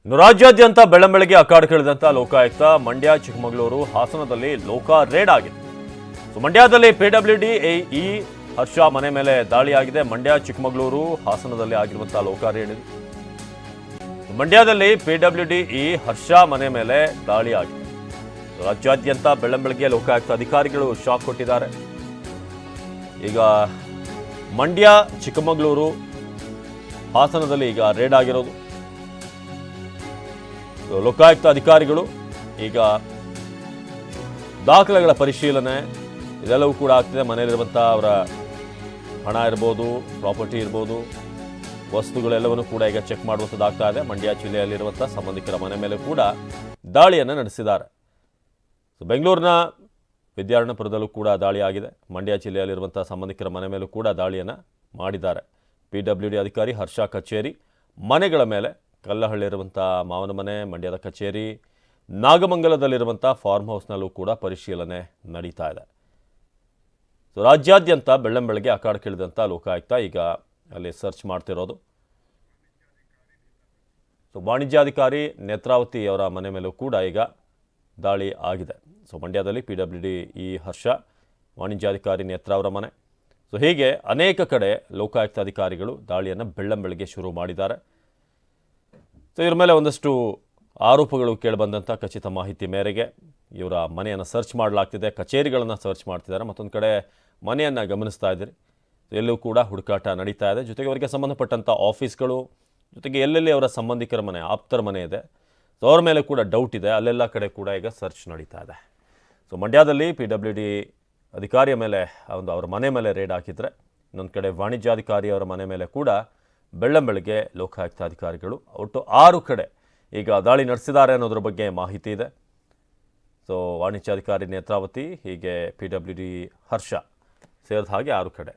ಇನ್ನು ರಾಜ್ಯಾದ್ಯಂತ ಬೆಳ್ಳಂಬೆಳಗ್ಗೆ ಅಕ್ಕಾಡಿಳಿದಂತ ಲೋಕಾಯುಕ್ತ ಮಂಡ್ಯ ಚಿಕ್ಕಮಗಳೂರು ಹಾಸನದಲ್ಲಿ ಲೋಕ ರೇಡ್ ಆಗಿದೆ. ಮಂಡ್ಯದಲ್ಲಿ ಪಿಡಬ್ಲ್ಯೂಡಿ ಎಇ ಹರ್ಷ ಮನೆ ಮೇಲೆ ದಾಳಿಯಾಗಿದೆ. ಮಂಡ್ಯ ಚಿಕ್ಕಮಗಳೂರು ಹಾಸನದಲ್ಲಿ ಆಗಿರುವಂತಹ ಲೋಕ ರೇಡ್ ಇದೆ. ಮಂಡ್ಯದಲ್ಲಿ ಪಿಡಬ್ಲ್ಯೂಡಿ ಹರ್ಷ ಮನೆ ಮೇಲೆ ದಾಳಿಯಾಗಿದೆ. ರಾಜ್ಯಾದ್ಯಂತ ಬೆಳ್ಳಂಬೆಳಗ್ಗೆ ಲೋಕಾಯುಕ್ತ ಅಧಿಕಾರಿಗಳು ಶಾಕ್ ಕೊಟ್ಟಿದ್ದಾರೆ. ಈಗ ಮಂಡ್ಯ ಚಿಕ್ಕಮಗಳೂರು ಹಾಸನದಲ್ಲಿ ಈಗ ರೇಡ್ ಆಗಿರೋದು. ಲೋಕಾಯುಕ್ತ ಅಧಿಕಾರಿಗಳು ಈಗ ದಾಖಲೆಗಳ ಪರಿಶೀಲನೆ ಇದೆಲ್ಲವೂ ಕೂಡ ಆಗ್ತಿದೆ. ಮನೆಯಲ್ಲಿರುವಂಥ ಅವರ ಹಣ ಇರ್ಬೋದು, ಪ್ರಾಪರ್ಟಿ ಇರ್ಬೋದು, ವಸ್ತುಗಳೆಲ್ಲವನ್ನೂ ಕೂಡ ಈಗ ಚೆಕ್ ಮಾಡುವಂಥದ್ದಾಗ್ತಾ ಇದೆ. ಮಂಡ್ಯ ಜಿಲ್ಲೆಯಲ್ಲಿರುವಂಥ ಸಂಬಂಧಿಕರ ಮನೆ ಮೇಲೆ ಕೂಡ ದಾಳಿಯನ್ನು ನಡೆಸಿದ್ದಾರೆ. ಬೆಂಗಳೂರಿನ ವಿದ್ಯಾರಣ್ಯಪುರದಲ್ಲೂ ಕೂಡ ದಾಳಿ ಆಗಿದೆ. ಮಂಡ್ಯ ಜಿಲ್ಲೆಯಲ್ಲಿರುವಂಥ ಸಂಬಂಧಿಕರ ಮನೆ ಮೇಲೂ ಕೂಡ ದಾಳಿಯನ್ನು ಮಾಡಿದ್ದಾರೆ. ಪಿಡಬ್ಲ್ಯೂಡಿ ಅಧಿಕಾರಿ ಹರ್ಷ ಕಚೇರಿ ಮನೆಗಳ ಮೇಲೆ ಕಲ್ಲಹಳ್ಳಿರುವಂಥ ಮಾವನ ಮನೆ, ಮಂಡ್ಯದ ಕಚೇರಿ, ನಾಗಮಂಗಲದಲ್ಲಿರುವಂಥ ಫಾರ್ಮ್ ಹೌಸ್ನಲ್ಲೂ ಕೂಡ ಪರಿಶೀಲನೆ ನಡೀತಾ ಇದೆ. ರಾಜ್ಯಾದ್ಯಂತ ಬೆಳ್ಳಂಬೆಳಗ್ಗೆ ಅಕ್ಕಾಡಿಳಿದಂಥ ಲೋಕಾಯುಕ್ತ ಈಗ ಅಲ್ಲಿ ಸರ್ಚ್ ಮಾಡ್ತಿರೋದು. ವಾಣಿಜ್ಯಾಧಿಕಾರಿ ನೇತ್ರಾವತಿ ಅವರ ಮನೆ ಮೇಲೂ ಕೂಡ ಈಗ ದಾಳಿ ಆಗಿದೆ. ಮಂಡ್ಯದಲ್ಲಿ ಪಿಡಬ್ಲ್ಯೂಡಿ ಹರ್ಷ, ವಾಣಿಜ್ಯಾಧಿಕಾರಿ ನೇತ್ರಾ ಅವರ ಮನೆ, ಹೀಗೆ ಅನೇಕ ಕಡೆ ಲೋಕಾಯುಕ್ತ ಅಧಿಕಾರಿಗಳು ದಾಳಿಯನ್ನು ಬೆಳ್ಳಂಬೆಳಗ್ಗೆ ಶುರು ಮಾಡಿದ್ದಾರೆ. ಇವ್ರ ಮೇಲೆ ಒಂದಷ್ಟು ಆರೋಪಗಳು ಕೇಳಿಬಂದಂಥ ಖಚಿತ ಮಾಹಿತಿ ಮೇರೆಗೆ ಇವರ ಮನೆಯನ್ನು ಸರ್ಚ್ ಮಾಡಲಾಗ್ತಿದೆ, ಕಚೇರಿಗಳನ್ನು ಸರ್ಚ್ ಮಾಡ್ತಿದ್ದಾರೆ. ಮತ್ತೊಂದು ಕಡೆ ಮನೆಯನ್ನು ಗಮನಿಸ್ತಾ ಇದ್ದೀರಿ, ಎಲ್ಲೂ ಕೂಡ ಹುಡುಕಾಟ ನಡೀತಾ ಇದೆ. ಜೊತೆಗೆ ಅವರಿಗೆ ಸಂಬಂಧಪಟ್ಟಂಥ ಆಫೀಸ್ಗಳು, ಜೊತೆಗೆ ಎಲ್ಲೆಲ್ಲಿ ಅವರ ಸಂಬಂಧಿಕರ ಮನೆ, ಆಪ್ತರ ಮನೆ ಇದೆ, ಅವ್ರ ಮೇಲೆ ಕೂಡ ಡೌಟ್ ಇದೆ. ಅಲ್ಲೆಲ್ಲ ಕಡೆ ಕೂಡ ಈಗ ಸರ್ಚ್ ನಡೀತಾ ಇದೆ. ಮಂಡ್ಯದಲ್ಲಿ ಪಿಡಬ್ಲ್ಯೂಡಿ ಅಧಿಕಾರಿಯ ಮೇಲೆ ಅವರ ಮನೆ ಮೇಲೆ ರೇಡ್ ಹಾಕಿದರೆ, ಇನ್ನೊಂದು ಕಡೆ ವಾಣಿಜ್ಯಾಧಿಕಾರಿ ಅವರ ಮನೆ ಮೇಲೆ ಕೂಡ ಬೆಳ್ಳಂಬೆಳಗ್ಗೆ ಲೋಕಾಯುಕ್ತ ಅಧಿಕಾರಿಗಳು ಒಟ್ಟು 6 ಕಡೆ ಈಗ ದಾಳಿ ನಡೆಸಿದ್ದಾರೆ ಅನ್ನೋದ್ರ ಬಗ್ಗೆ ಮಾಹಿತಿ ಇದೆ. ವಾಣಿಜ್ಯಾಧಿಕಾರಿ ನೇತ್ರಾವತಿ, ಹೀಗೆ ಪಿಡಬ್ಲ್ಯೂಡಿ ಹರ್ಷ ಸೇರಿದ ಹಾಗೆ 6 ಕಡೆ